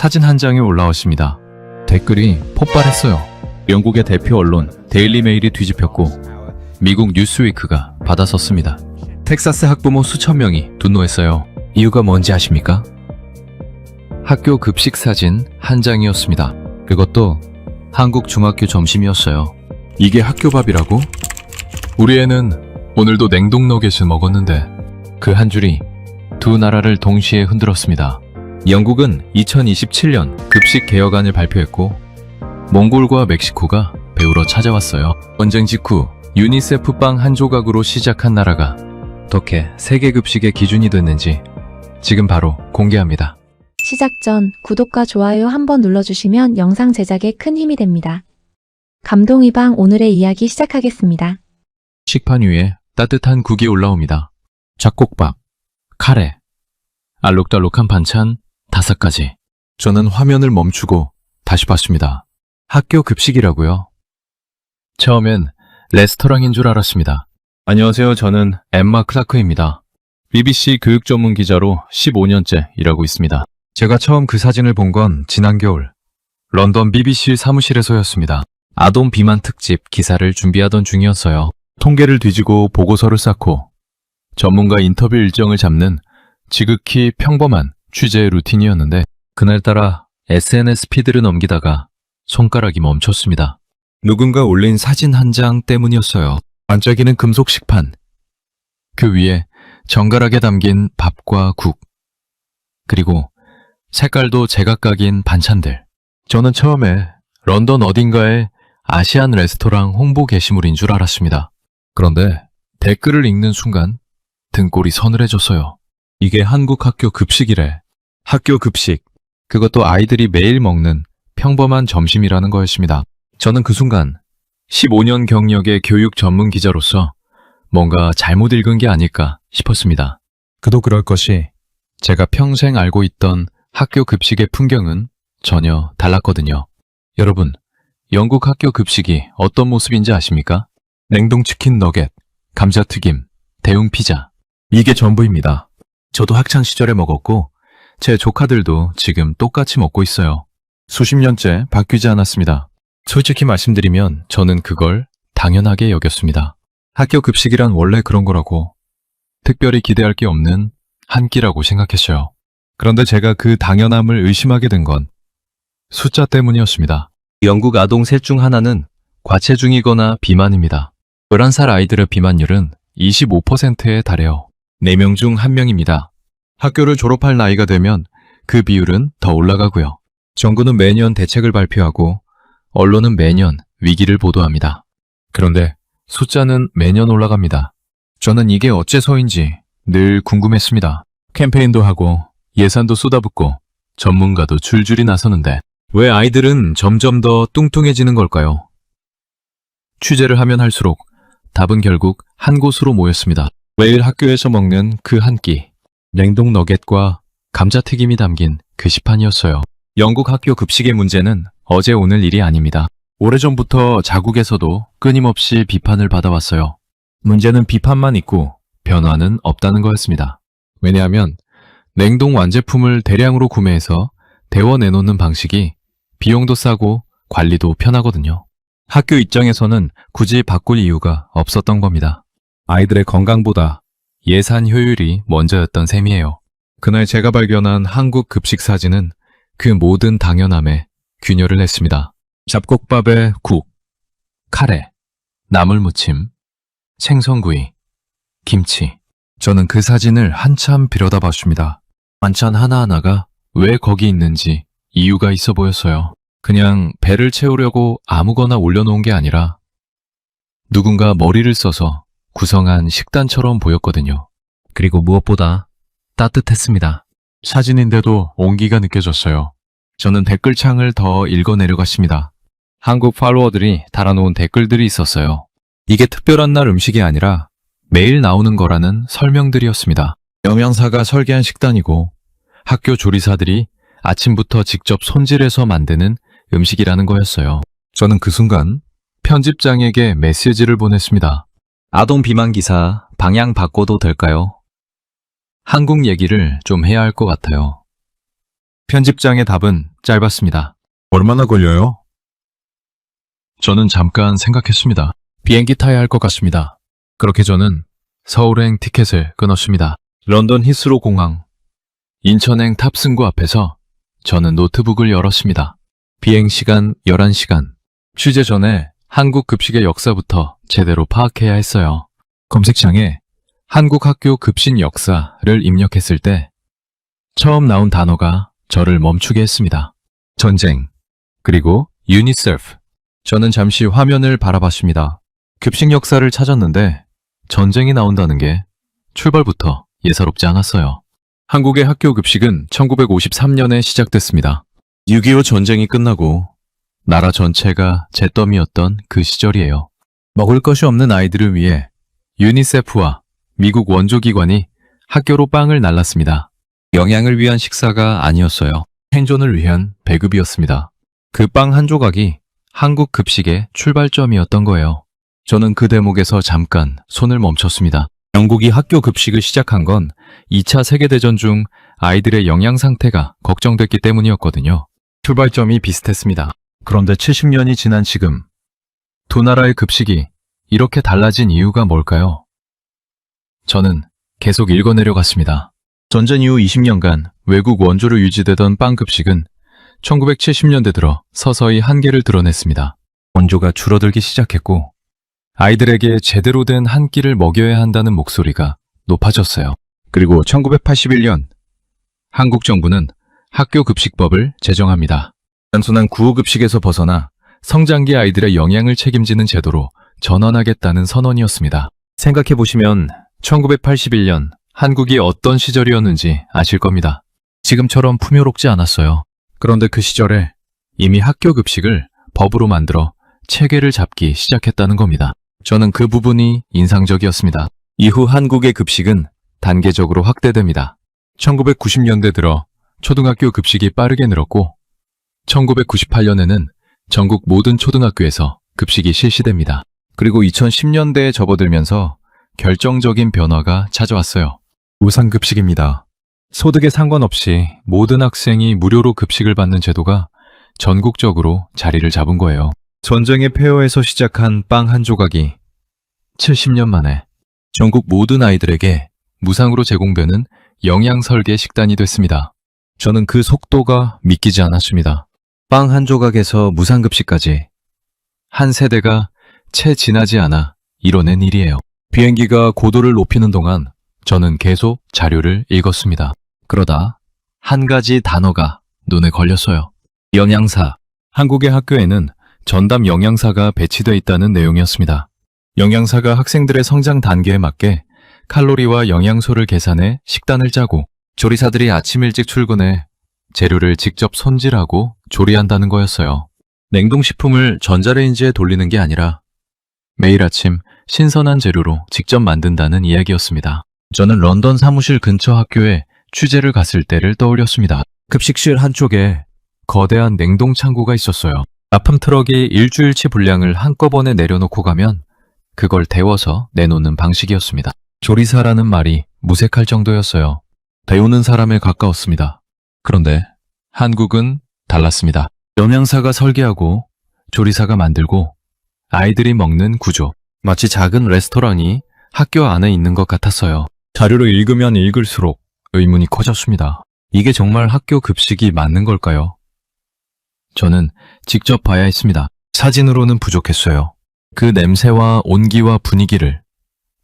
사진 한 장이 올라왔습니다. 댓글이 폭발했어요. 영국의 대표 언론 데일리 메일이 뒤집혔고 미국 뉴스위크가 받아섰습니다. 텍사스 학부모 수천 명이 분노했어요. 이유가 뭔지 아십니까? 학교 급식 사진 한 장이었습니다. 그것도 한국 중학교 점심이었어요. 이게 학교 밥이라고? 우리 애는 오늘도 냉동 너겟을 먹었는데 그 한 줄이 두 나라를 동시에 흔들었습니다. 영국은 2027년 급식 개혁안을 발표했고 몽골과 멕시코가 배우러 찾아왔어요. 전쟁 직후 유니세프 빵 한 조각으로 시작한 나라가 어떻게 세계 급식의 기준이 됐는지 지금 바로 공개합니다. 시작 전 구독과 좋아요 한번 눌러주시면 영상 제작에 큰 힘이 됩니다. 감동이방 오늘의 이야기 시작하겠습니다. 식판 위에 따뜻한 국이 올라옵니다. 잡곡밥, 카레, 알록달록한 반찬 5가지. 저는 화면을 멈추고 다시 봤습니다. 학교 급식이라고요? 처음엔 레스토랑인 줄 알았습니다. 안녕하세요. 저는 엠마 클라크입니다. BBC 교육 전문 기자로 15년째 일하고 있습니다. 제가 처음 그 사진을 본 건 지난 겨울 런던 BBC 사무실에서였습니다. 아동 비만 특집 기사를 준비하던 중이었어요. 통계를 뒤지고 보고서를 쌓고 전문가 인터뷰 일정을 잡는 지극히 평범한 취재 루틴이었는데 그날따라 SNS 피드를 넘기다가 손가락이 멈췄습니다. 누군가 올린 사진 한 장 때문이었어요. 반짝이는 금속 식판. 그 위에 정갈하게 담긴 밥과 국. 그리고 색깔도 제각각인 반찬들. 저는 처음에 런던 어딘가의 아시안 레스토랑 홍보 게시물인 줄 알았습니다. 그런데 댓글을 읽는 순간 등골이 서늘해졌어요. 이게 한국 학교 급식이래. 학교 급식. 그것도 아이들이 매일 먹는 평범한 점심이라는 거였습니다. 저는 그 순간 15년 경력의 교육 전문 기자로서 뭔가 잘못 읽은 게 아닐까 싶었습니다. 그도 그럴 것이 제가 평생 알고 있던 학교 급식의 풍경은 전혀 달랐거든요. 여러분, 영국 학교 급식이 어떤 모습인지 아십니까? 냉동치킨 너겟, 감자튀김, 대용 피자. 이게 전부입니다. 저도 학창시절에 먹었고 제 조카들도 지금 똑같이 먹고 있어요. 수십 년째 바뀌지 않았습니다. 솔직히 말씀드리면 저는 그걸 당연하게 여겼습니다. 학교 급식이란 원래 그런 거라고 특별히 기대할 게 없는 한 끼라고 생각했어요. 그런데 제가 그 당연함을 의심하게 된 건 숫자 때문이었습니다. 영국 아동 셋 중 하나는 과체중이거나 비만입니다. 11살 아이들의 비만율은 25%에 달해요. 4명 중 1명입니다. 학교를 졸업할 나이가 되면 그 비율은 더 올라가고요. 정부는 매년 대책을 발표하고 언론은 매년 위기를 보도합니다. 그런데 숫자는 매년 올라갑니다. 저는 이게 어째서인지 늘 궁금했습니다. 캠페인도 하고 예산도 쏟아붓고 전문가도 줄줄이 나서는데 왜 아이들은 점점 더 뚱뚱해지는 걸까요? 취재를 하면 할수록 답은 결국 한 곳으로 모였습니다. 매일 학교에서 먹는 그 한 끼, 냉동 너겟과 감자튀김이 담긴 게시판이었어요. 영국 학교 급식의 문제는 어제 오늘 일이 아닙니다. 오래전부터 자국에서도 끊임없이 비판을 받아왔어요. 문제는 비판만 있고 변화는 없다는 거였습니다. 왜냐하면 냉동 완제품을 대량으로 구매해서 데워 내놓는 방식이 비용도 싸고 관리도 편하거든요. 학교 입장에서는 굳이 바꿀 이유가 없었던 겁니다. 아이들의 건강보다 예산 효율이 먼저였던 셈이에요. 그날 제가 발견한 한국 급식 사진은 그 모든 당연함에 균열을 했습니다. 잡곡밥에 국, 카레, 나물무침, 생선구이, 김치. 저는 그 사진을 한참 들여다봤습니다. 반찬 하나하나가 왜 거기 있는지 이유가 있어 보였어요. 그냥 배를 채우려고 아무거나 올려놓은 게 아니라 누군가 머리를 써서 구성한 식단처럼 보였거든요. 그리고 무엇보다 따뜻했습니다. 사진인데도 온기가 느껴졌어요. 저는 댓글창을 더 읽어내려갔습니다. 한국 팔로워들이 달아놓은 댓글들이 있었어요. 이게 특별한 날 음식이 아니라 매일 나오는 거라는 설명들이었습니다. 영양사가 설계한 식단이고 학교 조리사들이 아침부터 직접 손질해서 만드는 음식이라는 거였어요. 저는 그 순간 편집장에게 메시지를 보냈습니다. 아동 비만 기사 방향 바꿔도 될까요? 한국 얘기를 좀 해야 할 것 같아요. 편집장의 답은 짧았습니다. 얼마나 걸려요? 저는 잠깐 생각했습니다. 비행기 타야 할 것 같습니다. 그렇게 저는 서울행 티켓을 끊었습니다. 런던 히스로 공항, 인천행 탑승구 앞에서 저는 노트북을 열었습니다. 비행시간 11시간. 취재 전에 한국 급식의 역사부터 제대로 파악해야 했어요. 검색창에 한국 학교 급식 역사를 입력했을 때 처음 나온 단어가 저를 멈추게 했습니다. 전쟁, 그리고 유니세프. 저는 잠시 화면을 바라봤습니다. 급식 역사를 찾았는데 전쟁이 나온다는 게 출발부터 예사롭지 않았어요. 한국의 학교 급식은 1953년에 시작됐습니다. 6.25 전쟁이 끝나고 나라 전체가 잿더미였던 그 시절이에요. 먹을 것이 없는 아이들을 위해 유니세프와 미국 원조기관이 학교로 빵을 날랐습니다. 영양을 위한 식사가 아니었어요. 생존을 위한 배급이었습니다. 그 빵 한 조각이 한국 급식의 출발점이었던 거예요. 저는 그 대목에서 잠깐 손을 멈췄습니다. 영국이 학교 급식을 시작한 건 2차 세계대전 중 아이들의 영양 상태가 걱정됐기 때문이었거든요. 출발점이 비슷했습니다. 그런데 70년이 지난 지금 두 나라의 급식이 이렇게 달라진 이유가 뭘까요? 저는 계속 읽어내려갔습니다. 전쟁 이후 20년간 외국 원조로 유지되던 빵 급식은 1970년대 들어 서서히 한계를 드러냈습니다. 원조가 줄어들기 시작했고 아이들에게 제대로 된 한 끼를 먹여야 한다는 목소리가 높아졌어요. 그리고 1981년 한국 정부는 학교 급식법을 제정합니다. 단순한 구호급식에서 벗어나 성장기 아이들의 영양을 책임지는 제도로 전환하겠다는 선언이었습니다. 생각해보시면 1981년 한국이 어떤 시절이었는지 아실 겁니다. 지금처럼 풍요롭지 않았어요. 그런데 그 시절에 이미 학교 급식을 법으로 만들어 체계를 잡기 시작했다는 겁니다. 저는 그 부분이 인상적이었습니다. 이후 한국의 급식은 단계적으로 확대됩니다. 1990년대 들어 초등학교 급식이 빠르게 늘었고 1998년에는 전국 모든 초등학교에서 급식이 실시됩니다. 그리고 2010년대에 접어들면서 결정적인 변화가 찾아왔어요. 무상급식입니다. 소득에 상관없이 모든 학생이 무료로 급식을 받는 제도가 전국적으로 자리를 잡은 거예요. 전쟁의 폐허에서 시작한 빵 한 조각이 70년 만에 전국 모든 아이들에게 무상으로 제공되는 영양설계 식단이 됐습니다. 저는 그 속도가 믿기지 않았습니다. 빵 한 조각에서 무상급식까지 한 세대가 채 지나지 않아 이뤄낸 일이에요. 비행기가 고도를 높이는 동안 저는 계속 자료를 읽었습니다. 그러다 한 가지 단어가 눈에 걸렸어요. 영양사. 한국의 학교에는 전담 영양사가 배치되어 있다는 내용이었습니다. 영양사가 학생들의 성장 단계에 맞게 칼로리와 영양소를 계산해 식단을 짜고 조리사들이 아침 일찍 출근해 재료를 직접 손질하고 조리한다는 거였어요. 냉동식품을 전자레인지에 돌리는 게 아니라 매일 아침 신선한 재료로 직접 만든다는 이야기였습니다. 저는 런던 사무실 근처 학교에 취재를 갔을 때를 떠올렸습니다. 급식실 한쪽에 거대한 냉동 창고가 있었어요. 납품 트럭이 일주일치 분량을 한꺼번에 내려놓고 가면 그걸 데워서 내놓는 방식이었습니다. 조리사라는 말이 무색할 정도였어요. 배우는 사람에 가까웠습니다. 그런데 한국은 달랐습니다. 영양사가 설계하고 조리사가 만들고 아이들이 먹는 구조. 마치 작은 레스토랑이 학교 안에 있는 것 같았어요. 자료를 읽으면 읽을수록 의문이 커졌습니다. 이게 정말 학교 급식이 맞는 걸까요? 저는 직접 봐야 했습니다. 사진으로는 부족했어요. 그 냄새와 온기와 분위기를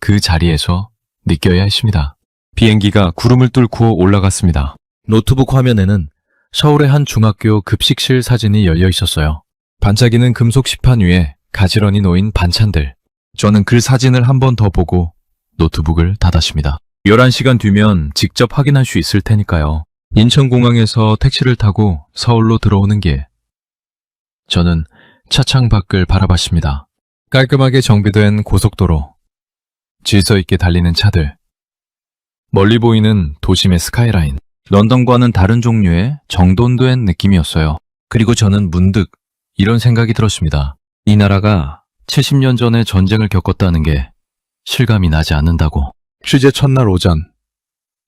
그 자리에서 느껴야 했습니다. 비행기가 구름을 뚫고 올라갔습니다. 노트북 화면에는 서울의 한 중학교 급식실 사진이 열려 있었어요. 반짝이는 금속 시판 위에 가지런히 놓인 반찬들. 저는 그 사진을 한 번 더 보고 노트북을 닫았습니다. 11시간 뒤면 직접 확인할 수 있을 테니까요. 인천공항에서 택시를 타고 서울로 들어오는 길. 저는 차창 밖을 바라봤습니다. 깔끔하게 정비된 고속도로. 질서 있게 달리는 차들. 멀리 보이는 도심의 스카이라인. 런던과는 다른 종류의 정돈된 느낌이었어요. 그리고 저는 문득 이런 생각이 들었습니다. 이 나라가 70년 전에 전쟁을 겪었다는 게 실감이 나지 않는다고. 취재 첫날 오전,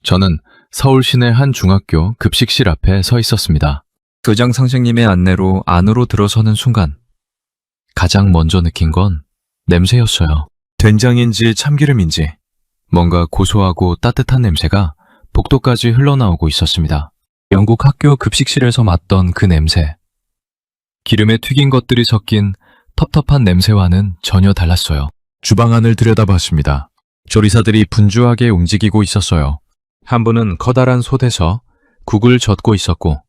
저는 서울 시내 한 중학교 급식실 앞에 서 있었습니다. 교장 선생님의 안내로 안으로 들어서는 순간 가장 먼저 느낀 건 냄새였어요. 된장인지 참기름인지 뭔가 고소하고 따뜻한 냄새가 복도까지 흘러나오고 있었습니다. 영국 학교 급식실에서 맡던 그 냄새. 기름에 튀긴 것들이 섞인 텁텁한 냄새와는 전혀 달랐어요. 주방 안을 들여다봤습니다. 조리사들이 분주하게 움직이고 있었어요. 한 분은 커다란 솥에서 국을 젓고 있었고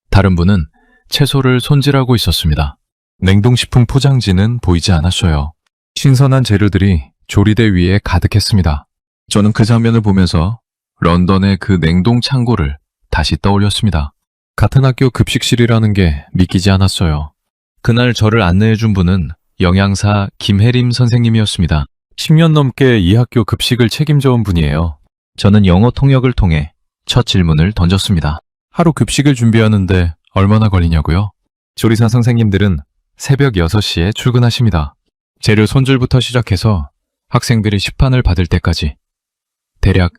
다른 분은 채소를 손질하고 있었습니다. 냉동식품 포장지는 보이지 않았어요. 신선한 재료들이 조리대 위에 가득했습니다. 저는 그 장면을 보면서 런던의 그 냉동 창고를 다시 떠올렸습니다. 같은 학교 급식실이라는 게 믿기지 않았어요. 그날 저를 안내해준 분은 영양사 김혜림 선생님이었습니다. 10년 넘게 이 학교 급식을 책임져온 분이에요. 저는 영어 통역을 통해 첫 질문을 던졌습니다. 하루 급식을 준비하는데 얼마나 걸리냐고요? 조리사 선생님들은 새벽 6시에 출근하십니다. 재료 손질부터 시작해서 학생들이 식판을 받을 때까지 대략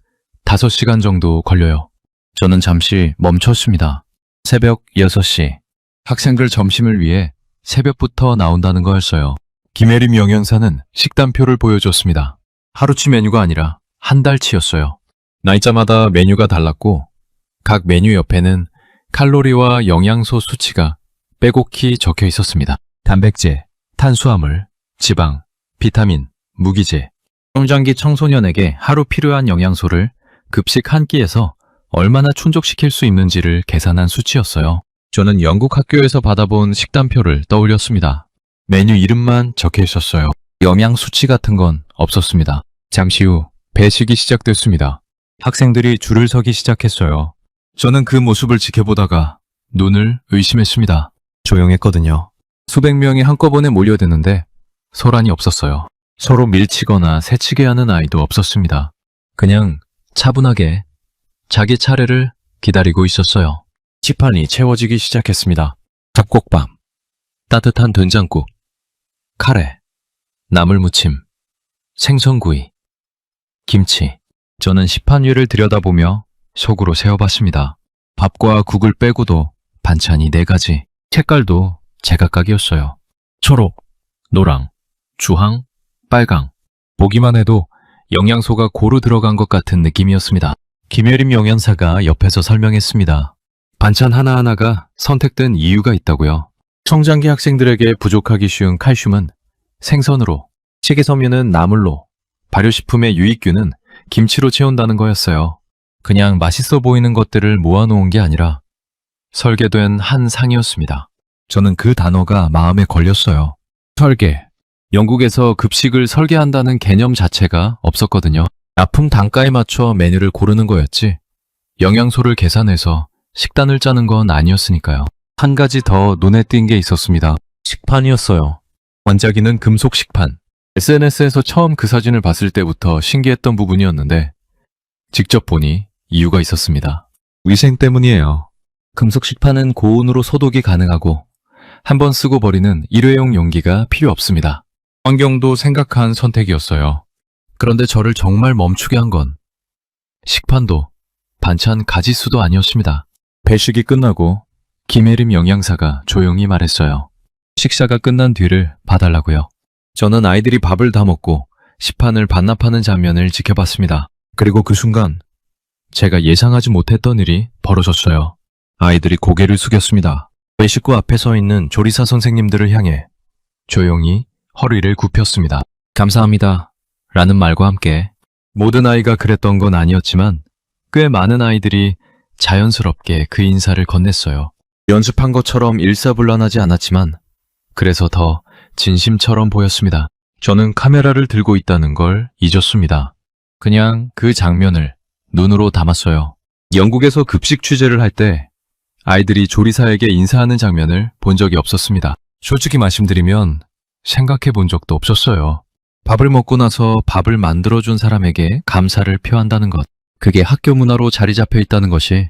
5시간 정도 걸려요. 저는 잠시 멈췄습니다. 새벽 6시. 학생들 점심을 위해 새벽부터 나온다는 거였어요. 김혜림 영양사는 식단표를 보여줬습니다. 하루치 메뉴가 아니라 한 달치였어요. 날짜마다 메뉴가 달랐고 각 메뉴 옆에는 칼로리와 영양소 수치가 빼곡히 적혀 있었습니다. 단백질, 탄수화물, 지방, 비타민, 무기질. 성장기 청소년에게 하루 필요한 영양소를 급식 한 끼에서 얼마나 충족시킬 수 있는지를 계산한 수치였어요. 저는 영국 학교에서 받아본 식단표를 떠올렸습니다. 메뉴 이름만 적혀 있었어요. 영양 수치 같은 건 없었습니다. 잠시 후 배식이 시작됐습니다. 학생들이 줄을 서기 시작했어요. 저는 그 모습을 지켜보다가 눈을 의심했습니다. 조용했거든요. 수백 명이 한꺼번에 몰려드는데 소란이 없었어요. 서로 밀치거나 새치게 하는 아이도 없었습니다. 그냥 차분하게 자기 차례를 기다리고 있었어요. 식판이 채워지기 시작했습니다. 잡곡밥, 따뜻한 된장국, 카레, 나물무침, 생선구이, 김치. 저는 식판 위를 들여다보며 속으로 세어봤습니다. 밥과 국을 빼고도 반찬이 4가지. 색깔도 제각각이었어요. 초록, 노랑, 주황, 빨강. 보기만 해도 영양소가 고루 들어간 것 같은 느낌이었습니다. 김혜림 영양사가 옆에서 설명했습니다. 반찬 하나하나가 선택된 이유가 있다고요. 성장기 학생들에게 부족하기 쉬운 칼슘은 생선으로, 식이섬유는 나물로, 발효식품의 유익균은 김치로 채운다는 거였어요. 그냥 맛있어 보이는 것들을 모아놓은 게 아니라 설계된 한 상이었습니다. 저는 그 단어가 마음에 걸렸어요. 설계. 영국에서 급식을 설계한다는 개념 자체가 없었거든요. 납품 단가에 맞춰 메뉴를 고르는 거였지 영양소를 계산해서 식단을 짜는 건 아니었으니까요. 한 가지 더 눈에 띈 게 있었습니다. 식판이었어요. 원작이는 금속 식판. SNS에서 처음 그 사진을 봤을 때부터 신기했던 부분이었는데 직접 보니 이유가 있었습니다. 위생 때문이에요. 금속 식판은 고온으로 소독이 가능하고 한 번 쓰고 버리는 일회용 용기가 필요 없습니다. 환경도 생각한 선택이었어요. 그런데 저를 정말 멈추게 한 건 식판도 반찬 가짓수도 아니었습니다. 배식이 끝나고 김혜림 영양사가 조용히 말했어요. 식사가 끝난 뒤를 봐달라고요. 저는 아이들이 밥을 다 먹고 식판을 반납하는 장면을 지켜봤습니다. 그리고 그 순간 제가 예상하지 못했던 일이 벌어졌어요. 아이들이 고개를 숙였습니다. 외식구 앞에 서 있는 조리사 선생님들을 향해 조용히 허리를 굽혔습니다. 감사합니다. 라는 말과 함께 모든 아이가 그랬던 건 아니었지만 꽤 많은 아이들이 자연스럽게 그 인사를 건넸어요. 연습한 것처럼 일사불란하지 않았지만 그래서 더 진심처럼 보였습니다. 저는 카메라를 들고 있다는 걸 잊었습니다. 그냥 그 장면을 눈으로 담았어요. 영국에서 급식 취재를 할 때 아이들이 조리사에게 인사하는 장면을 본 적이 없었습니다. 솔직히 말씀드리면 생각해 본 적도 없었어요. 밥을 먹고 나서 밥을 만들어준 사람에게 감사를 표한다는 것. 그게 학교 문화로 자리 잡혀 있다는 것이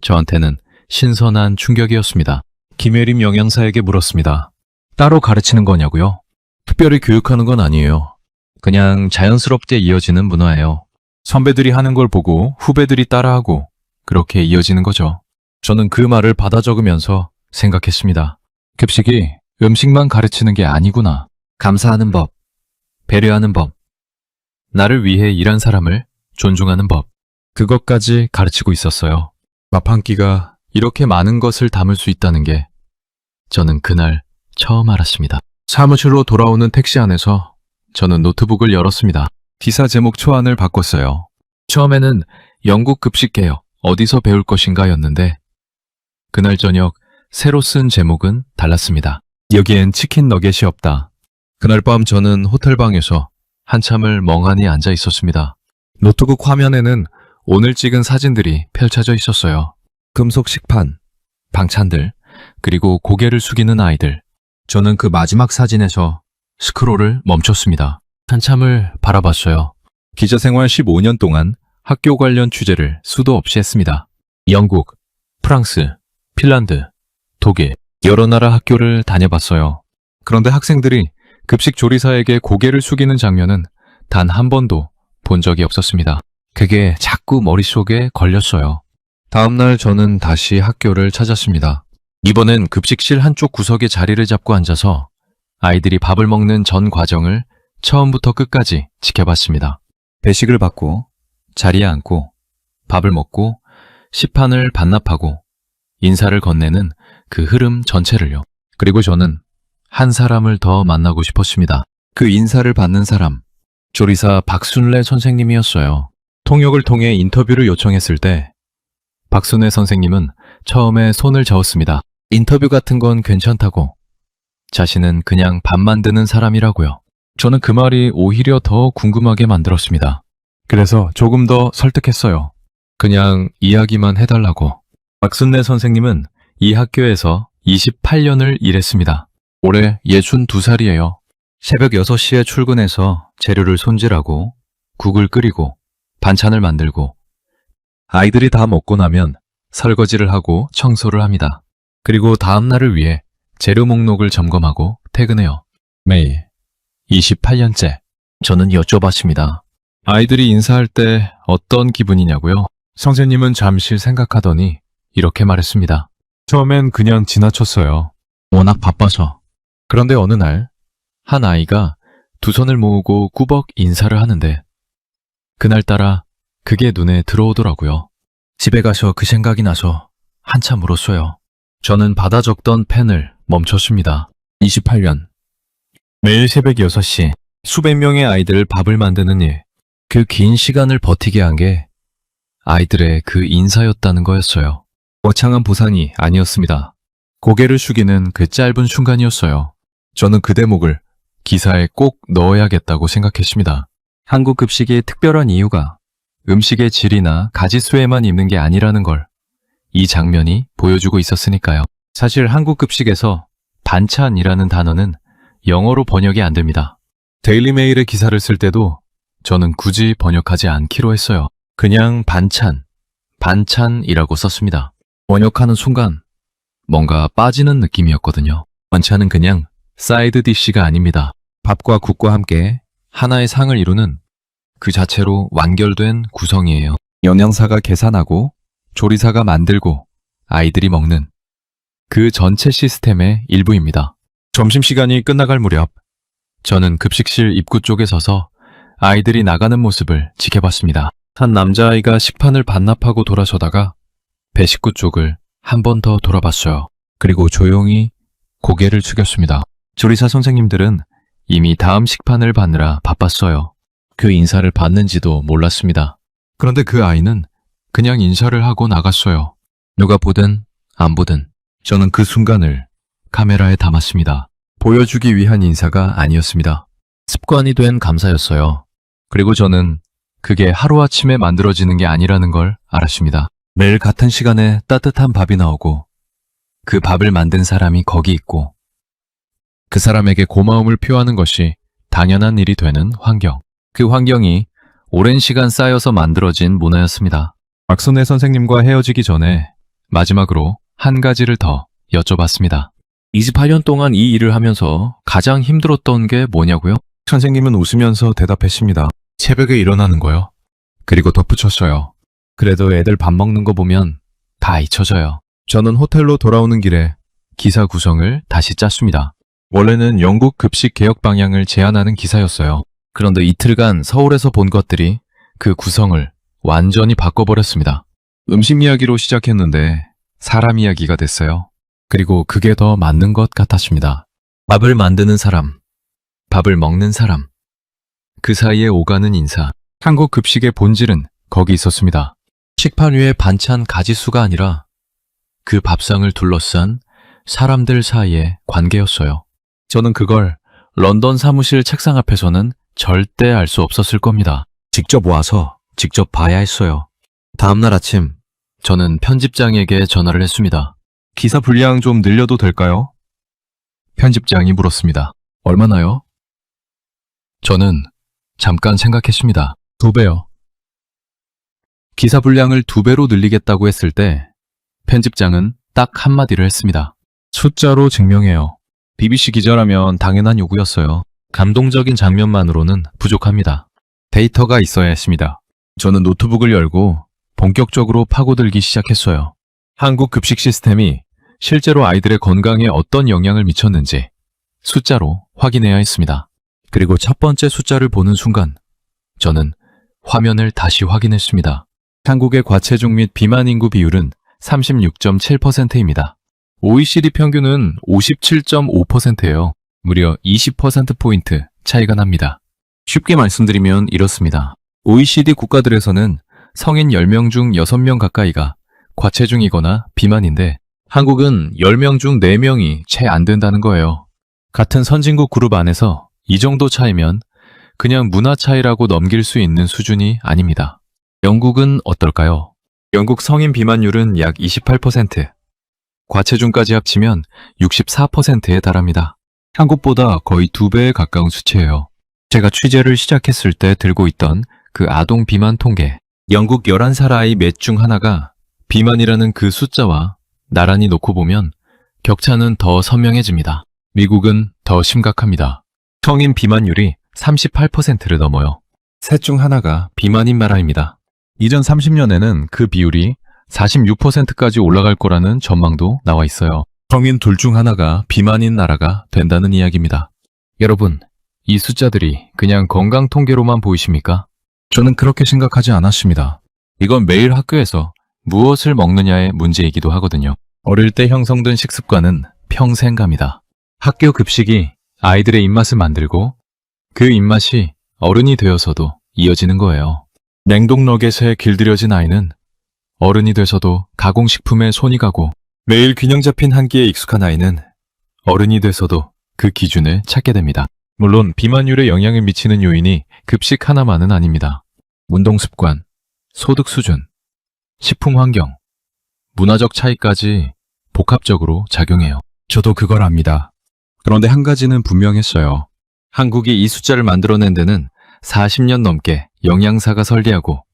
저한테는 신선한 충격이었습니다. 김혜림 영양사에게 물었습니다. 따로 가르치는 거냐고요? 특별히 교육하는 건 아니에요. 그냥 자연스럽게 이어지는 문화예요. 선배들이 하는 걸 보고 후배들이 따라하고 그렇게 이어지는 거죠. 저는 그 말을 받아 적으면서 생각했습니다. 급식이 음식만 가르치는 게 아니구나. 감사하는 법, 배려하는 법, 나를 위해 일한 사람을 존중하는 법, 그것까지 가르치고 있었어요. 밥 한 끼가 이렇게 많은 것을 담을 수 있다는 게 저는 그날 처음 알았습니다. 사무실로 돌아오는 택시 안에서 저는 노트북을 열었습니다. 기사 제목 초안을 바꿨어요. 처음에는 영국 급식 개혁, 어디서 배울 것인가 였는데 그날 저녁 새로 쓴 제목은 달랐습니다. 여기엔 치킨 너겟이 없다. 그날 밤 저는 호텔방에서 한참을 멍하니 앉아 있었습니다. 노트북 화면에는 오늘 찍은 사진들이 펼쳐져 있었어요. 금속 식판, 방찬들, 그리고 고개를 숙이는 아이들. 저는 그 마지막 사진에서 스크롤을 멈췄습니다. 한참을 바라봤어요. 기자 생활 15년 동안 학교 관련 취재를 수도 없이 했습니다. 영국, 프랑스, 핀란드, 독일, 여러 나라 학교를 다녀봤어요. 그런데 학생들이 급식 조리사에게 고개를 숙이는 장면은 단 한 번도 본 적이 없었습니다. 그게 자꾸 머릿속에 걸렸어요. 다음날 저는 다시 학교를 찾았습니다. 이번엔 급식실 한쪽 구석에 자리를 잡고 앉아서 아이들이 밥을 먹는 전 과정을 처음부터 끝까지 지켜봤습니다. 배식을 받고, 자리에 앉고, 밥을 먹고, 시판을 반납하고, 인사를 건네는 그 흐름 전체를요. 그리고 저는 한 사람을 더 만나고 싶었습니다. 그 인사를 받는 사람, 조리사 박순례 선생님이었어요. 통역을 통해 인터뷰를 요청했을 때 박순례 선생님은 처음에 손을 저었습니다. 인터뷰 같은 건 괜찮다고. 자신은 그냥 밥 만드는 사람이라고요. 저는 그 말이 오히려 더 궁금하게 만들었습니다. 그래서 조금 더 설득했어요. 그냥 이야기만 해달라고. 박순례 선생님은 이 학교에서 28년을 일했습니다. 올해 62살이에요. 새벽 6시에 출근해서 재료를 손질하고 국을 끓이고 반찬을 만들고 아이들이 다 먹고 나면 설거지를 하고 청소를 합니다. 그리고 다음 날을 위해 재료 목록을 점검하고 퇴근해요. 매일 28년째. 저는 여쭤봤습니다. 아이들이 인사할 때 어떤 기분이냐고요? 선생님은 잠시 생각하더니 이렇게 말했습니다. 처음엔 그냥 지나쳤어요. 워낙 바빠서. 그런데 어느 날 한 아이가 두 손을 모으고 꾸벅 인사를 하는데 그날따라 그게 눈에 들어오더라고요. 집에 가서 그 생각이 나서 한참 울었어요. 저는 받아 적던 펜을 멈췄습니다. 28년. 매일 새벽 6시 수백 명의 아이들 밥을 만드는 일. 그 긴 시간을 버티게 한 게 아이들의 그 인사였다는 거였어요. 거창한 보상이 아니었습니다. 고개를 숙이는 그 짧은 순간이었어요. 저는 그 대목을 기사에 꼭 넣어야겠다고 생각했습니다. 한국 급식의 특별한 이유가 음식의 질이나 가짓수에만 있는 게 아니라는 걸 이 장면이 보여주고 있었으니까요. 사실 한국 급식에서 반찬이라는 단어는 영어로 번역이 안 됩니다. 데일리메일의 기사를 쓸 때도 저는 굳이 번역하지 않기로 했어요. 그냥 반찬이라고 썼습니다. 번역하는 순간 뭔가 빠지는 느낌이었거든요. 반찬은 그냥 사이드 디쉬가 아닙니다. 밥과 국과 함께 하나의 상을 이루는 그 자체로 완결된 구성이에요. 영양사가 계산하고 조리사가 만들고 아이들이 먹는 그 전체 시스템의 일부입니다. 점심시간이 끝나갈 무렵 저는 급식실 입구 쪽에 서서 아이들이 나가는 모습을 지켜봤습니다. 한 남자아이가 식판을 반납하고 돌아서다가 배식구 쪽을 한 번 더 돌아봤어요. 그리고 조용히 고개를 숙였습니다. 조리사 선생님들은 이미 다음 식판을 받느라 바빴어요. 그 인사를 받는지도 몰랐습니다. 그런데 그 아이는 그냥 인사를 하고 나갔어요. 누가 보든 안 보든 저는 그 순간을 카메라에 담았습니다. 보여주기 위한 인사가 아니었습니다. 습관이 된 감사였어요. 그리고 저는 그게 하루아침에 만들어지는 게 아니라는 걸 알았습니다. 매일 같은 시간에 따뜻한 밥이 나오고 그 밥을 만든 사람이 거기 있고 그 사람에게 고마움을 표하는 것이 당연한 일이 되는 환경. 그 환경이 오랜 시간 쌓여서 만들어진 문화였습니다. 박순례 선생님과 헤어지기 전에 마지막으로 한 가지를 더 여쭤봤습니다. 28년 동안 이 일을 하면서 가장 힘들었던 게 뭐냐고요? 선생님은 웃으면서 대답했습니다. 새벽에 일어나는 거요. 그리고 덧붙였어요. 그래도 애들 밥 먹는 거 보면 다 잊혀져요. 저는 호텔로 돌아오는 길에 기사 구성을 다시 짰습니다. 원래는 영국 급식 개혁 방향을 제안하는 기사였어요. 그런데 이틀간 서울에서 본 것들이 그 구성을 완전히 바꿔버렸습니다. 음식 이야기로 시작했는데 사람 이야기가 됐어요. 그리고 그게 더 맞는 것 같았습니다. 밥을 만드는 사람, 밥을 먹는 사람, 그 사이에 오가는 인사. 한국 급식의 본질은 거기 있었습니다. 식판 위에 반찬 가지수가 아니라 그 밥상을 둘러싼 사람들 사이의 관계였어요. 저는 그걸 런던 사무실 책상 앞에서는 절대 알 수 없었을 겁니다. 직접 와서 직접 봐야 했어요. 다음날 아침, 저는 편집장에게 전화를 했습니다. 기사 분량 좀 늘려도 될까요? 편집장이 물었습니다. 얼마나요? 저는 잠깐 생각했습니다. 2배요. 기사 분량을 2배로 늘리겠다고 했을 때 편집장은 딱 한마디를 했습니다. 숫자로 증명해요. BBC 기자라면 당연한 요구였어요. 감동적인 장면만으로는 부족합니다. 데이터가 있어야 했습니다. 저는 노트북을 열고 본격적으로 파고들기 시작했어요. 한국 급식 시스템이 실제로 아이들의 건강에 어떤 영향을 미쳤는지 숫자로 확인해야 했습니다. 그리고 첫 번째 숫자를 보는 순간 저는 화면을 다시 확인했습니다. 한국의 과체중 및 비만 인구 비율은 36.7%입니다. OECD 평균은 57.5%예요. 무려 20%포인트 차이가 납니다. 쉽게 말씀드리면 이렇습니다. OECD 국가들에서는 성인 10명 중 6명 가까이가 과체중이거나 비만인데 한국은 10명 중 4명이 채 안 된다는 거예요. 같은 선진국 그룹 안에서 이 정도 차이면 그냥 문화 차이라고 넘길 수 있는 수준이 아닙니다. 영국은 어떨까요? 영국 성인 비만율은 약 28%, 과체중까지 합치면 64%에 달합니다. 한국보다 거의 2배에 가까운 수치예요. 제가 취재를 시작했을 때 들고 있던 그 아동 비만 통계, 영국 11살 아이 몇 중 하나가 비만이라는 그 숫자와 나란히 놓고 보면 격차는 더 선명해집니다. 미국은 더 심각합니다. 성인 비만율이 38%를 넘어요. 셋 중 하나가 비만인 나라입니다. 이전 30년에는 그 비율이 46%까지 올라갈 거라는 전망도 나와 있어요. 성인 둘 중 하나가 비만인 나라가 된다는 이야기입니다. 여러분, 이 숫자들이 그냥 건강 통계로만 보이십니까? 저는 그렇게 생각하지 않았습니다. 이건 매일 학교에서 무엇을 먹느냐의 문제이기도 하거든요. 어릴 때 형성된 식습관은 평생 갑니다. 학교 급식이 아이들의 입맛을 만들고 그 입맛이 어른이 되어서도 이어지는 거예요. 냉동 너겟에 길들여진 아이는 어른이 돼서도 가공식품에 손이 가고 매일 균형 잡힌 한 끼에 익숙한 아이는 어른이 돼서도 그 기준을 찾게 됩니다. 물론 비만율에 영향을 미치는 요인이 급식 하나만은 아닙니다. 운동 습관, 소득 수준, 식품 환경, 문화적 차이까지 복합적으로 작용해요. 저도 그걸 압니다. 그런데 한 가지는 분명했어요. 한국이 이 숫자를 만들어낸 데는 40년 넘게 영양사가 설계하고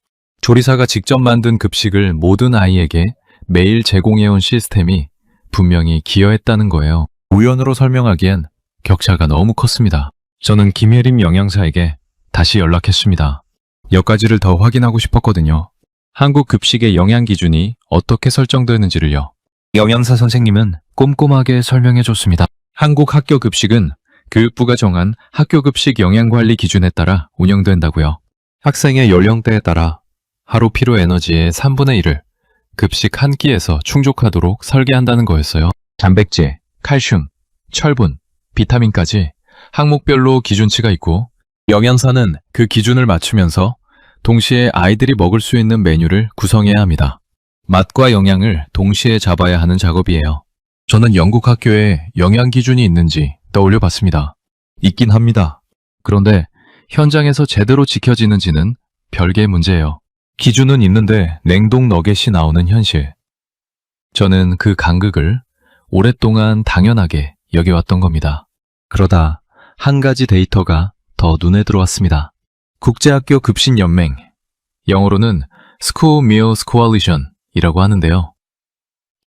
조리사가 직접 만든 급식을 모든 아이에게 매일 제공해온 시스템이 분명히 기여했다는 거예요. 우연으로 설명하기엔 격차가 너무 컸습니다. 저는 김혜림 영양사에게 다시 연락했습니다. 몇 가지를 더 확인하고 싶었거든요. 한국 급식의 영양 기준이 어떻게 설정되는지를요. 영양사 선생님은 꼼꼼하게 설명해 줬습니다. 한국 학교 급식은 교육부가 정한 학교 급식 영양관리 기준에 따라 운영된다고요. 학생의 연령대에 따라 하루 필요 에너지의 3분의 1을 급식 한 끼에서 충족하도록 설계한다는 거였어요. 단백질, 칼슘, 철분, 비타민까지 항목별로 기준치가 있고 영양사는 그 기준을 맞추면서 동시에 아이들이 먹을 수 있는 메뉴를 구성해야 합니다. 맛과 영양을 동시에 잡아야 하는 작업이에요. 저는 영국 학교에 영양 기준이 있는지 떠올려 봤습니다. 있긴 합니다. 그런데 현장에서 제대로 지켜지는지는 별개의 문제예요. 기준은 있는데 냉동 너겟이 나오는 현실. 저는 그 간극을 오랫동안 당연하게 여겨왔던 겁니다. 그러다 한 가지 데이터가 더 눈에 들어왔습니다. 국제학교 급식연맹, 영어로는 School Meals Coalition이라고 하는데요.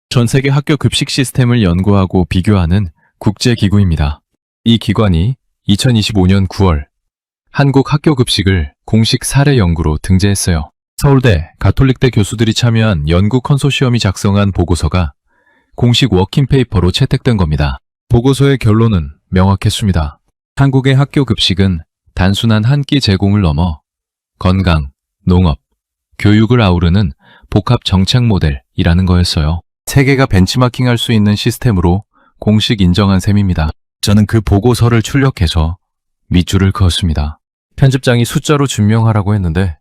전 세계 학교 급식 시스템을 연구하고 비교하는 국제기구입니다. 이 기관이 2025년 9월 한국 학교 급식을 공식 사례 연구로 등재했어요. 서울대, 가톨릭대 교수들이 참여한 연구 컨소시엄이 작성한 보고서가 공식 워킹페이퍼로 채택된 겁니다. 보고서의 결론은 명확했습니다. 한국의 학교 급식은 단순한 한 끼 제공을 넘어 건강, 농업, 교육을 아우르는 복합 정책 모델이라는 거였어요. 세계가 벤치마킹할 수 있는 시스템으로 공식 인정한 셈입니다. 저는 그 보고서를 출력해서 밑줄을 그었습니다. 편집장이 숫자로 증명하라고 했는데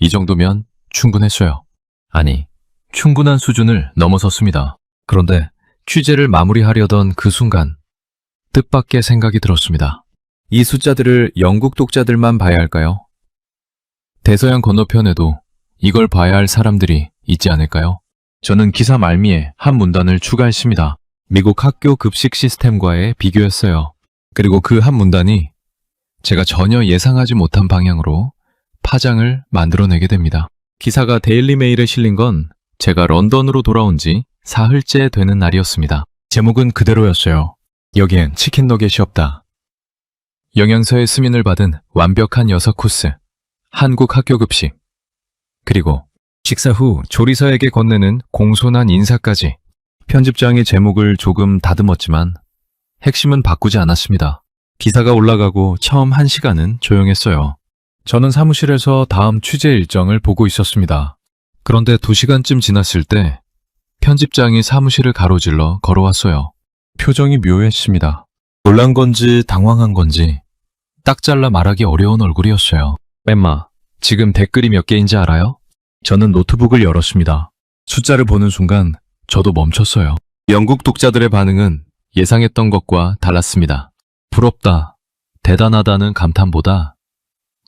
이 정도면 충분했어요. 아니, 충분한 수준을 넘어섰습니다. 그런데 취재를 마무리하려던 그 순간 뜻밖의 생각이 들었습니다. 이 숫자들을 영국 독자들만 봐야 할까요? 대서양 건너편에도 이걸 봐야 할 사람들이 있지 않을까요? 저는 기사 말미에 한 문단을 추가했습니다. 미국 학교 급식 시스템과의 비교였어요. 그리고 그 한 문단이 제가 전혀 예상하지 못한 방향으로 파장을 만들어내게 됩니다. 기사가 데일리 메일에 실린 건 제가 런던으로 돌아온 지 사흘째 되는 날이었습니다. 제목은 그대로였어요. 여기엔 치킨 너겟이 없다. 영양사의 승인을 받은 완벽한 6코스, 한국 학교 급식, 그리고 식사 후 조리사에게 건네는 공손한 인사까지. 편집장의 제목을 조금 다듬었지만 핵심은 바꾸지 않았습니다. 기사가 올라가고 처음 1시간은 조용했어요. 저는 사무실에서 다음 취재 일정을 보고 있었습니다. 그런데 2시간쯤 지났을 때 편집장이 사무실을 가로질러 걸어왔어요. 표정이 묘했습니다. 놀란 건지 당황한 건지 딱 잘라 말하기 어려운 얼굴이었어요. 엠마, 지금 댓글이 몇 개인지 알아요? 저는 노트북을 열었습니다. 숫자를 보는 순간 저도 멈췄어요. 영국 독자들의 반응은 예상했던 것과 달랐습니다. 부럽다, 대단하다는 감탄보다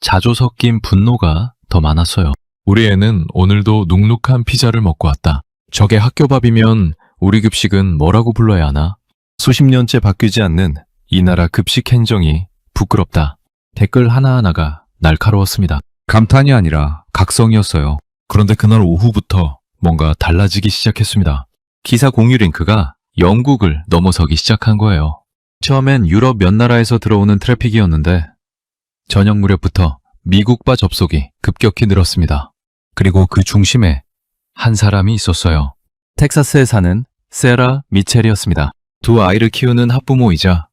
자조 섞인 분노가 더 많았어요. 우리 애는 오늘도 눅눅한 피자를 먹고 왔다. 저게 학교밥이면 우리 급식은 뭐라고 불러야 하나? 수십 년째 바뀌지 않는 이 나라 급식 행정이 부끄럽다. 댓글 하나하나가 날카로웠습니다. 감탄이 아니라 각성이었어요. 그런데 그날 오후부터 뭔가 달라지기 시작했습니다. 기사 공유 링크가 영국을 넘어서기 시작한 거예요. 처음엔 유럽 몇 나라에서 들어오는 트래픽이었는데 저녁 무렵부터 미국바 접속이 급격히 늘었습니다. 그리고 그 중심에 한 사람이 있었어요. 텍사스에 사는 세라 미첼이었습니다. 두 아이를 키우는 학부모이자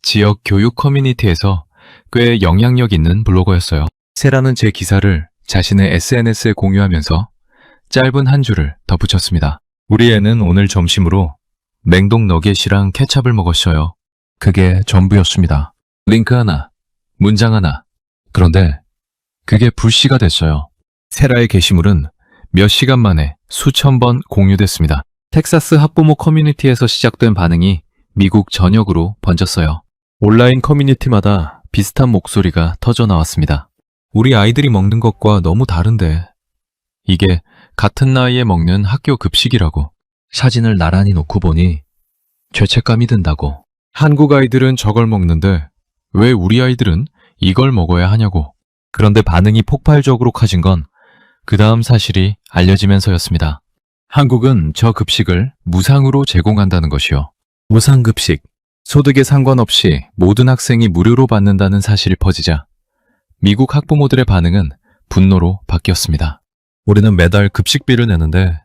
지역 교육 커뮤니티에서 꽤 영향력 있는 블로거였어요. 세라는 제 기사를 자신의 SNS에 공유하면서 짧은 한 줄을 덧붙였습니다. 우리 애는 오늘 점심으로 냉동 너겟이랑 케찹을 먹었어요. 그게 전부였습니다. 링크 하나, 문장 하나. 그런데 그게 불씨가 됐어요. 세라의 게시물은 몇 시간 만에 수천 번 공유됐습니다. 텍사스 학부모 커뮤니티에서 시작된 반응이 미국 전역으로 번졌어요. 온라인 커뮤니티마다 비슷한 목소리가 터져 나왔습니다. 우리 아이들이 먹는 것과 너무 다른데 이게 같은 나이에 먹는 학교 급식이라고. 사진을 나란히 놓고 보니 죄책감이 든다고. 한국 아이들은 저걸 먹는데 왜 우리 아이들은 이걸 먹어야 하냐고. 그런데 반응이 폭발적으로 커진 건 그 다음 사실이 알려지면서였습니다. 한국은 저 급식을 무상으로 제공한다는 것이요. 무상급식, 소득에 상관없이 모든 학생이 무료로 받는다는 사실이 퍼지자 미국 학부모들의 반응은 분노로 바뀌었습니다. 우리는 매달 급식비를 내는데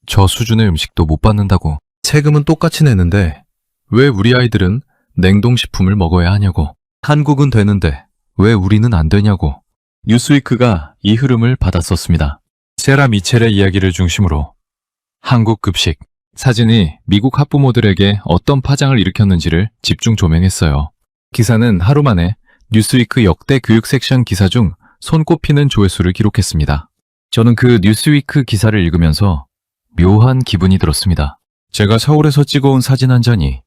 저 수준의 음식도 못 받는다고. 세금은 똑같이 내는데 왜 우리 아이들은 냉동식품을 먹어야 하냐고. 한국은 되는데 왜 우리는 안 되냐고. 뉴스위크가 이 흐름을 받았었습니다. 세라 미첼의 이야기를 중심으로 한국 급식, 사진이 미국 학부모들에게 어떤 파장을 일으켰는지를 집중 조명했어요. 기사는 하루 만에 뉴스위크 역대 교육 섹션 기사 중 손꼽히는 조회수를 기록했습니다. 저는 그 뉴스위크 기사를 읽으면서 묘한 기분이 들었습니다. 제가 서울에서 찍어온 사진 한 장이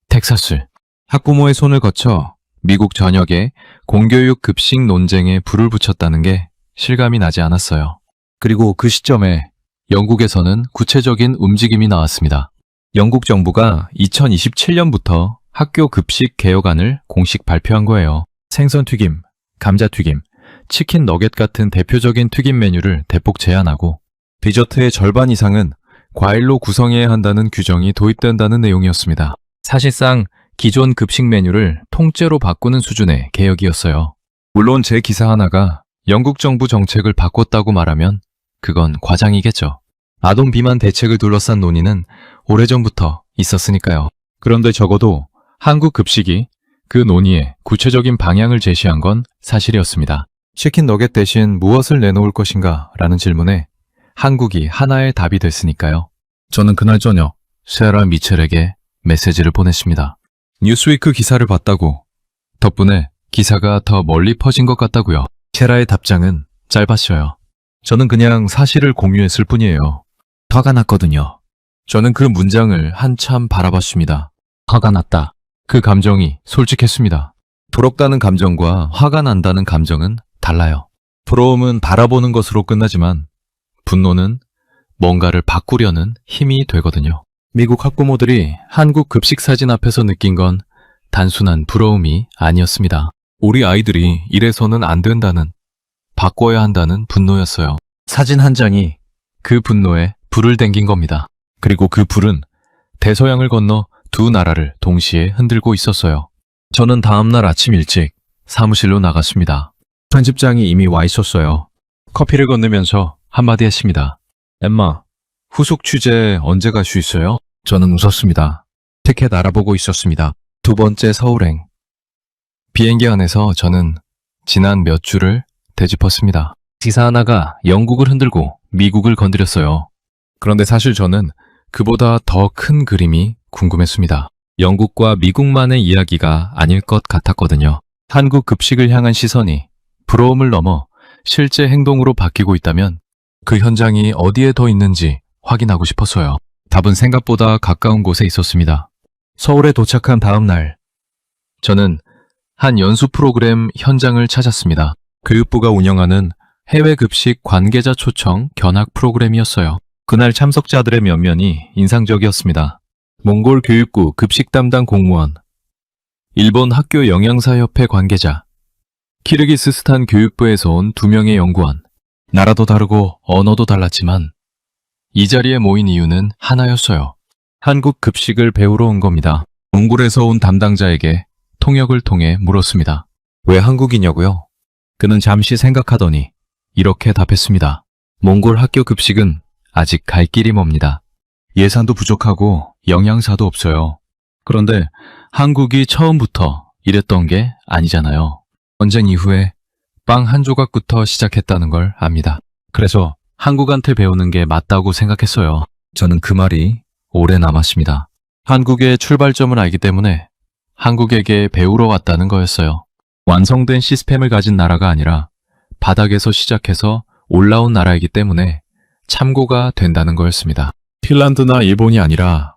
텍사스, 학부모의 손을 거쳐 미국 전역에 공교육 급식 논쟁에 불을 붙였다는 게 실감이 나지 않았어요. 그리고 그 시점에 영국에서는 구체적인 움직임이 나왔습니다. 영국 정부가 2027년부터 학교 급식 개혁안을 공식 발표한 거예요. 생선 튀김, 감자 튀김, 치킨 너겟 같은 대표적인 튀김 메뉴를 대폭 제한하고 디저트의 절반 이상은 과일로 구성해야 한다는 규정이 도입된다는 내용이었습니다. 사실상 기존 급식 메뉴를 통째로 바꾸는 수준의 개혁이었어요. 물론 제 기사 하나가 영국 정부 정책을 바꿨다고 말하면 그건 과장이겠죠. 아동 비만 대책을 둘러싼 논의는 오래전부터 있었으니까요. 그런데 적어도 한국 급식이 그 논의에 구체적인 방향을 제시한 건 사실이었습니다. 치킨 너겟 대신 무엇을 내놓을 것인가 라는 질문에 한국이 하나의 답이 됐으니까요. 저는 그날 저녁 세라 미첼에게 메시지를 보냈습니다. 뉴스위크 기사를 봤다고. 덕분에 기사가 더 멀리 퍼진 것 같다고요. 세라의 답장은 짧았어요. 저는 그냥 사실을 공유했을 뿐이에요. 화가 났거든요. 저는 그 문장을 한참 바라봤습니다. 화가 났다. 그 감정이 솔직했습니다. 부럽다는 감정과 화가 난다는 감정은 달라요. 부러움은 바라보는 것으로 끝나지만 분노는 뭔가를 바꾸려는 힘이 되거든요. 미국 학부모들이 한국 급식 사진 앞에서 느낀 건 단순한 부러움이 아니었습니다. 우리 아이들이 이래서는 안 된다는, 바꿔야 한다는 분노였어요. 사진 한 장이 그 분노에 불을 댕긴 겁니다. 그리고 그 불은 대서양을 건너 두 나라를 동시에 흔들고 있었어요. 저는 다음날 아침 일찍 사무실로 나갔습니다. 편집장이 이미 와 있었어요. 커피를 건네면서 한마디 했습니다. 엠마, 후속 취재 언제 갈 수 있어요? 저는 웃었습니다. 티켓 알아보고 있었습니다. 두 번째 서울행. 비행기 안에서 저는 지난 몇 주를 되짚었습니다. 기사 하나가 영국을 흔들고 미국을 건드렸어요. 그런데 사실 저는 그보다 더 큰 그림이 궁금했습니다. 영국과 미국만의 이야기가 아닐 것 같았거든요. 한국 급식을 향한 시선이 부러움을 넘어 실제 행동으로 바뀌고 있다면 그 현장이 어디에 더 있는지 확인하고 싶었어요. 답은 생각보다 가까운 곳에 있었습니다. 서울에 도착한 다음 날, 저는 한 연수 프로그램 현장을 찾았습니다. 교육부가 운영하는 해외 급식 관계자 초청 견학 프로그램이었어요. 그날 참석자들의 면면이 인상적이었습니다. 몽골 교육부 급식 담당 공무원, 일본 학교 영양사협회 관계자, 키르기스스탄 교육부에서 온 2명의 연구원. 나라도 다르고 언어도 달랐지만 이 자리에 모인 이유는 하나였어요. 한국 급식을 배우러 온 겁니다. 몽골에서 온 담당자에게 통역을 통해 물었습니다. 왜 한국이냐고요? 그는 잠시 생각하더니 이렇게 답했습니다. 몽골 학교 급식은 아직 갈 길이 멉니다. 예산도 부족하고 영양사도 없어요. 그런데 한국이 처음부터 이랬던 게 아니잖아요. 전쟁 이후에 빵 한 조각부터 시작했다는 걸 압니다. 그래서 한국한테 배우는 게 맞다고 생각했어요. 저는 그 말이 오래 남았습니다. 한국의 출발점을 알기 때문에 한국에게 배우러 왔다는 거였어요. 완성된 시스템을 가진 나라가 아니라 바닥에서 시작해서 올라온 나라이기 때문에 참고가 된다는 거였습니다. 핀란드나 일본이 아니라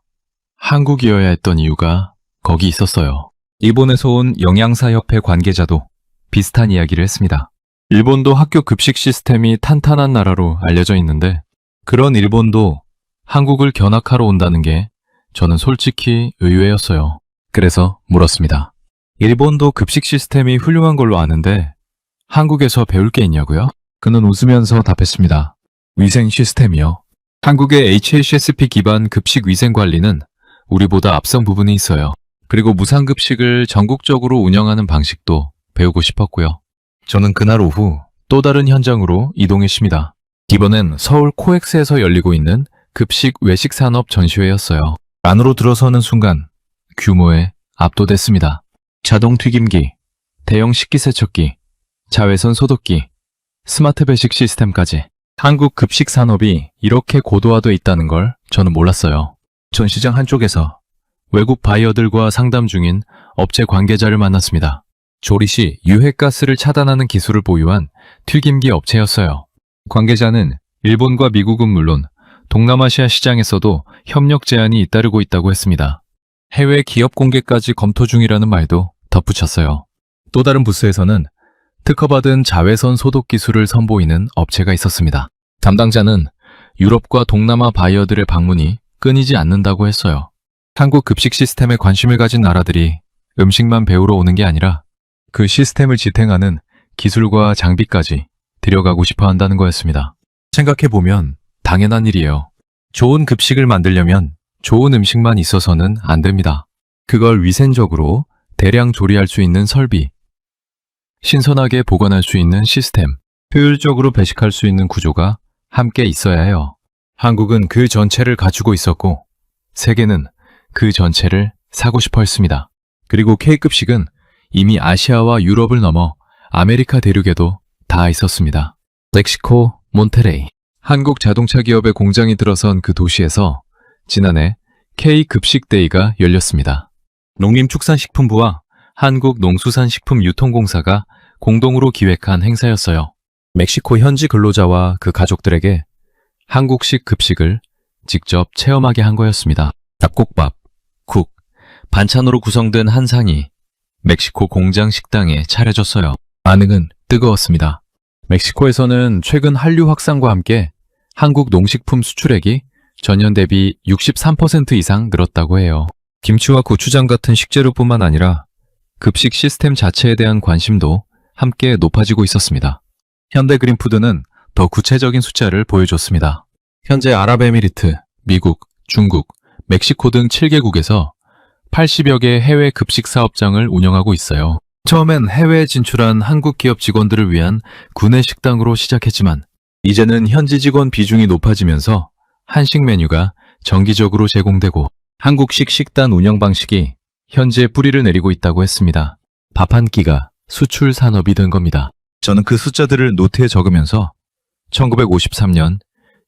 한국이어야 했던 이유가 거기 있었어요. 일본에서 온 영양사협회 관계자도 비슷한 이야기를 했습니다. 일본도 학교 급식 시스템이 탄탄한 나라로 알려져 있는데 그런 일본도 한국을 견학하러 온다는 게 저는 솔직히 의외였어요. 그래서 물었습니다. 일본도 급식 시스템이 훌륭한 걸로 아는데 한국에서 배울 게 있냐고요? 그는 웃으면서 답했습니다. 위생 시스템이요. 한국의 HACCP 기반 급식 위생 관리는 우리보다 앞선 부분이 있어요. 그리고 무상급식을 전국적으로 운영하는 방식도 배우고 싶었고요. 저는 그날 오후 또 다른 현장으로 이동했습니다. 이번엔 서울 코엑스에서 열리고 있는 급식 외식 산업 전시회였어요. 안으로 들어서는 순간 규모에 압도됐습니다. 자동 튀김기, 대형 식기세척기, 자외선 소독기, 스마트 배식 시스템까지 한국 급식 산업이 이렇게 고도화돼 있다는 걸 저는 몰랐어요. 전시장 한쪽에서 외국 바이어들과 상담 중인 업체 관계자를 만났습니다. 조리 시 유해가스를 차단하는 기술을 보유한 튀김기 업체였어요. 관계자는 일본과 미국은 물론 동남아시아 시장에서도 협력 제안이 잇따르고 있다고 했습니다. 해외 기업 공개까지 검토 중이라는 말도 덧붙였어요. 또 다른 부스에서는 특허받은 자외선 소독 기술을 선보이는 업체가 있었습니다. 담당자는 유럽과 동남아 바이어들의 방문이 끊이지 않는다고 했어요. 한국 급식 시스템에 관심을 가진 나라들이 음식만 배우러 오는 게 아니라 그 시스템을 지탱하는 기술과 장비까지 들여가고 싶어 한다는 거였습니다. 생각해보면 당연한 일이에요. 좋은 급식을 만들려면 좋은 음식만 있어서는 안 됩니다. 그걸 위생적으로 대량 조리할 수 있는 설비, 신선하게 보관할 수 있는 시스템, 효율적으로 배식할 수 있는 구조가 함께 있어야 해요. 한국은 그 전체를 갖추고 있었고, 세계는 그 전체를 사고 싶어 했습니다. 그리고 K급식은 이미 아시아와 유럽을 넘어 아메리카 대륙에도 닿아 있었습니다. 멕시코, 몬테레이. 한국 자동차 기업의 공장이 들어선 그 도시에서 지난해 K급식데이가 열렸습니다. 농림축산식품부와 한국농수산식품유통공사가 공동으로 기획한 행사였어요. 멕시코 현지 근로자와 그 가족들에게 한국식 급식을 직접 체험하게 한 거였습니다. 잡곡밥, 국, 반찬으로 구성된 한 상이 멕시코 공장 식당에 차려졌어요. 반응은 뜨거웠습니다. 멕시코에서는 최근 한류 확산과 함께 한국 농식품 수출액이 전년 대비 63% 이상 늘었다고 해요. 김치와 고추장 같은 식재료뿐만 아니라 급식 시스템 자체에 대한 관심도 함께 높아지고 있었습니다. 현대그린푸드는 더 구체적인 숫자를 보여줬습니다. 현재 아랍에미리트, 미국, 중국, 멕시코 등 7개국에서 80여 개 해외 급식 사업장을 운영하고 있어요. 처음엔 해외에 진출한 한국 기업 직원들을 위한 구내 식당으로 시작했지만 이제는 현지 직원 비중이 높아지면서 한식 메뉴가 정기적으로 제공되고 한국식 식단 운영 방식이 현재 뿌리를 내리고 있다고 했습니다. 밥 한 끼가 수출 산업이 된 겁니다. 저는 그 숫자들을 노트에 적으면서 1953년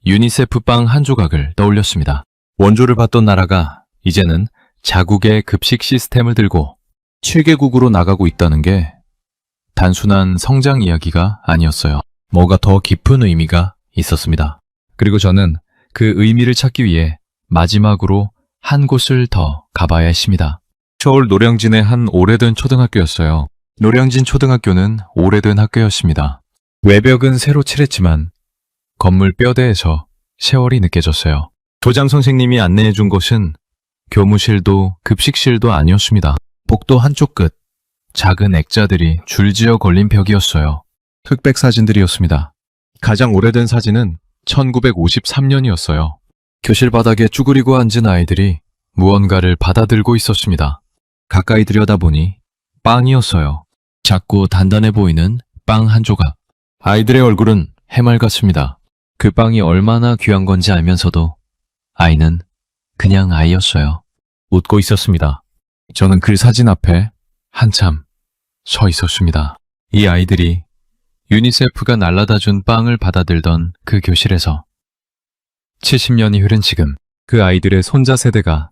유니세프 빵 한 조각을 떠올렸습니다. 원조를 받던 나라가 이제는 자국의 급식 시스템을 들고 7개국으로 나가고 있다는 게 단순한 성장 이야기가 아니었어요. 뭐가 더 깊은 의미가 있었습니다. 그리고 저는 그 의미를 찾기 위해 마지막으로 한 곳을 더 가봐야 했습니다. 서울 노량진의 한 오래된 초등학교였어요. 노량진 초등학교는 오래된 학교였습니다. 외벽은 새로 칠했지만 건물 뼈대에서 세월이 느껴졌어요. 교장 선생님이 안내해 준 곳은 교무실도 급식실도 아니었습니다. 복도 한쪽 끝, 작은 액자들이 줄지어 걸린 벽이었어요. 흑백 사진들이었습니다. 가장 오래된 사진은 1953년이었어요. 교실 바닥에 쭈그리고 앉은 아이들이 무언가를 받아들고 있었습니다. 가까이 들여다보니 빵이었어요. 작고 단단해 보이는 빵 한 조각. 아이들의 얼굴은 해맑았습니다. 그 빵이 얼마나 귀한 건지 알면서도 아이는 그냥 아이였어요. 웃고 있었습니다. 저는 그 사진 앞에 한참 서 있었습니다. 이 아이들이 유니세프가 날라다 준 빵을 받아들던 그 교실에서 70년이 흐른 지금 그 아이들의 손자 세대가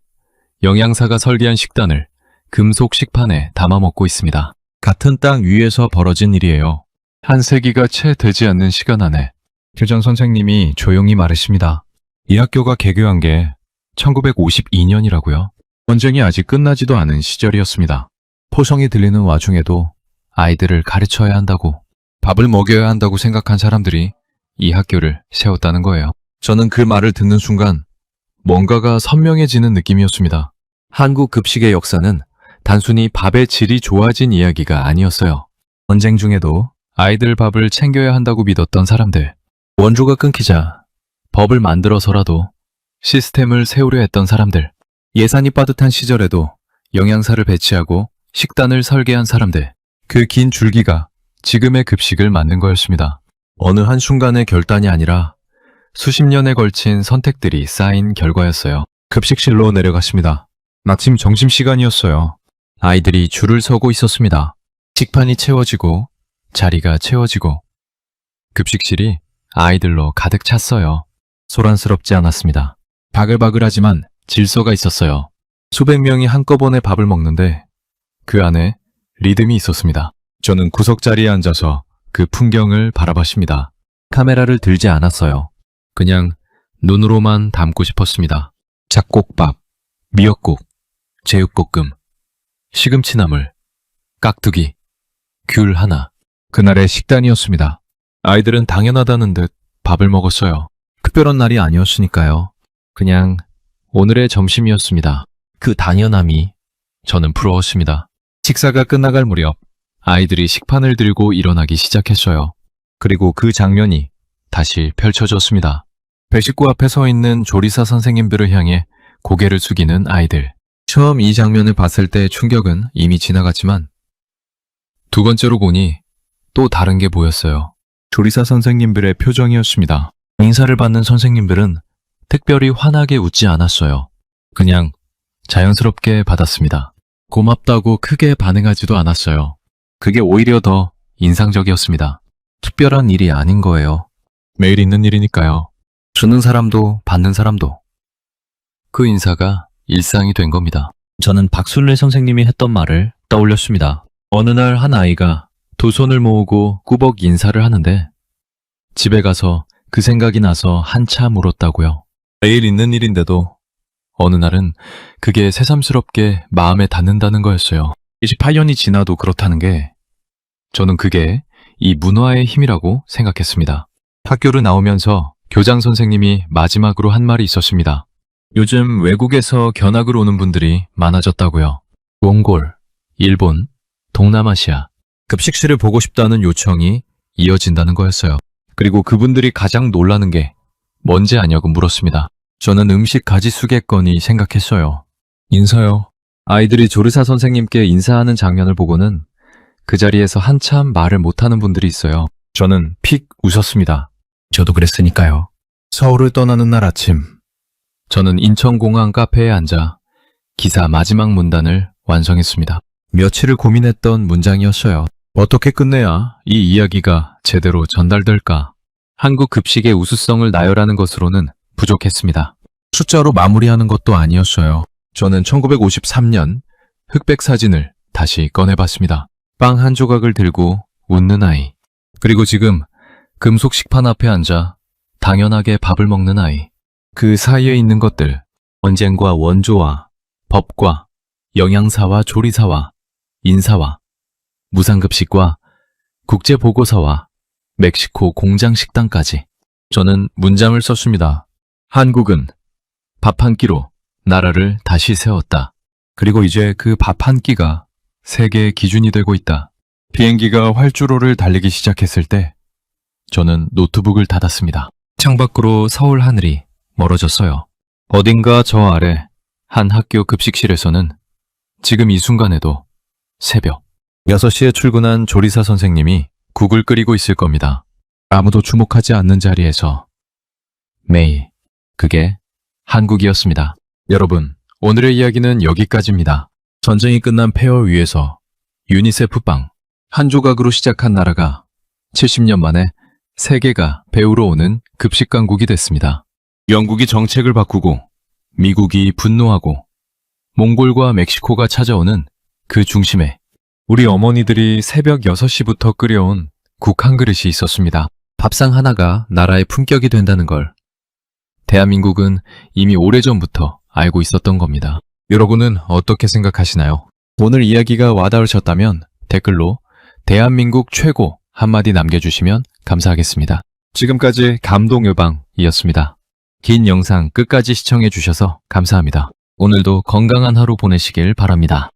영양사가 설계한 식단을 금속 식판에 담아 먹고 있습니다. 같은 땅 위에서 벌어진 일이에요. 한 세기가 채 되지 않는 시간 안에 교장 선생님이 조용히 말했습니다. 이 학교가 개교한 게 1952년이라고요. 전쟁이 아직 끝나지도 않은 시절이었습니다. 포성이 들리는 와중에도 아이들을 가르쳐야 한다고, 밥을 먹여야 한다고 생각한 사람들이 이 학교를 세웠다는 거예요. 저는 그 말을 듣는 순간 뭔가가 선명해지는 느낌이었습니다. 한국 급식의 역사는 단순히 밥의 질이 좋아진 이야기가 아니었어요. 전쟁 중에도 아이들 밥을 챙겨야 한다고 믿었던 사람들, 원조가 끊기자 법을 만들어서라도 시스템을 세우려 했던 사람들, 예산이 빠듯한 시절에도 영양사를 배치하고 식단을 설계한 사람들, 그 긴 줄기가 지금의 급식을 만든 거였습니다. 어느 한순간의 결단이 아니라 수십 년에 걸친 선택들이 쌓인 결과였어요. 급식실로 내려갔습니다. 아침 점심시간이었어요. 아이들이 줄을 서고 있었습니다. 식판이 채워지고 자리가 채워지고 급식실이 아이들로 가득 찼어요. 소란스럽지 않았습니다. 바글바글하지만 질서가 있었어요. 수백 명이 한꺼번에 밥을 먹는데 그 안에 리듬이 있었습니다. 저는 구석 자리에 앉아서 그 풍경을 바라봤습니다. 카메라를 들지 않았어요. 그냥 눈으로만 담고 싶었습니다. 잡곡밥, 미역국, 제육볶음, 시금치나물, 깍두기, 귤 하나. 그날의 식단이었습니다. 아이들은 당연하다는 듯 밥을 먹었어요. 특별한 날이 아니었으니까요. 그냥 오늘의 점심이었습니다. 그 당연함이 저는 부러웠습니다. 식사가 끝나갈 무렵 아이들이 식판을 들고 일어나기 시작했어요. 그리고 그 장면이 다시 펼쳐졌습니다. 배식구 앞에 서 있는 조리사 선생님들을 향해 고개를 숙이는 아이들. 처음 이 장면을 봤을 때의 충격은 이미 지나갔지만 두 번째로 보니 또 다른 게 보였어요. 조리사 선생님들의 표정이었습니다. 인사를 받는 선생님들은 특별히 환하게 웃지 않았어요. 그냥 자연스럽게 받았습니다. 고맙다고 크게 반응하지도 않았어요. 그게 오히려 더 인상적이었습니다. 특별한 일이 아닌 거예요. 매일 있는 일이니까요. 주는 사람도 받는 사람도. 그 인사가 일상이 된 겁니다. 저는 박순례 선생님이 했던 말을 떠올렸습니다. 어느 날 한 아이가 두 손을 모으고 꾸벅 인사를 하는데 집에 가서 그 생각이 나서 한참 울었다고요. 매일 있는 일인데도 어느 날은 그게 새삼스럽게 마음에 닿는다는 거였어요. 28년이 지나도 그렇다는 게 저는 그게 이 문화의 힘이라고 생각했습니다. 학교를 나오면서 교장 선생님이 마지막으로 한 말이 있었습니다. 요즘 외국에서 견학을 오는 분들이 많아졌다고요. 몽골, 일본, 동남아시아, 급식실을 보고 싶다는 요청이 이어진다는 거였어요. 그리고 그분들이 가장 놀라는 게 뭔지 아냐고 물었습니다. 저는 음식 가지수겠거니 생각했어요. 인사요. 아이들이 조리사 선생님께 인사하는 장면을 보고는 그 자리에서 한참 말을 못하는 분들이 있어요. 저는 픽 웃었습니다. 저도 그랬으니까요. 서울을 떠나는 날 아침, 저는 인천공항 카페에 앉아 기사 마지막 문단을 완성했습니다. 며칠을 고민했던 문장이었어요. 어떻게 끝내야 이 이야기가 제대로 전달될까? 한국 급식의 우수성을 나열하는 것으로는 부족했습니다. 숫자로 마무리하는 것도 아니었어요. 저는 1953년 흑백 사진을 다시 꺼내봤습니다. 빵 한 조각을 들고 웃는 아이. 그리고 지금 금속 식판 앞에 앉아 당연하게 밥을 먹는 아이. 그 사이에 있는 것들, 원쟁과 원조와 법과 영양사와 조리사와 인사와 무상급식과 국제보고서와 멕시코 공장 식당까지. 저는 문장을 썼습니다. 한국은 밥 한 끼로 나라를 다시 세웠다. 그리고 이제 그 밥 한 끼가 세계의 기준이 되고 있다. 비행기가 활주로를 달리기 시작했을 때 저는 노트북을 닫았습니다. 창밖으로 서울 하늘이 멀어졌어요. 어딘가 저 아래 한 학교 급식실에서는 지금 이 순간에도 새벽 6시에 출근한 조리사 선생님이 국을 끓이고 있을 겁니다. 아무도 주목하지 않는 자리에서 매일 그게 한국이었습니다. 여러분, 오늘의 이야기는 여기까지입니다. 전쟁이 끝난 폐허 위에서 유니세프 빵 한 조각으로 시작한 나라가 70년 만에 세계가 배우러 오는 급식 강국이 됐습니다. 영국이 정책을 바꾸고 미국이 분노하고 몽골과 멕시코가 찾아오는 그 중심에 우리 어머니들이 새벽 6시부터 끓여온 국 한 그릇이 있었습니다. 밥상 하나가 나라의 품격이 된다는 걸 대한민국은 이미 오래전부터 알고 있었던 겁니다. 여러분은 어떻게 생각하시나요? 오늘 이야기가 와닿으셨다면 댓글로 대한민국 최고 한마디 남겨주시면 감사하겠습니다. 지금까지 감동요방이었습니다. 긴 영상 끝까지 시청해주셔서 감사합니다. 오늘도 건강한 하루 보내시길 바랍니다.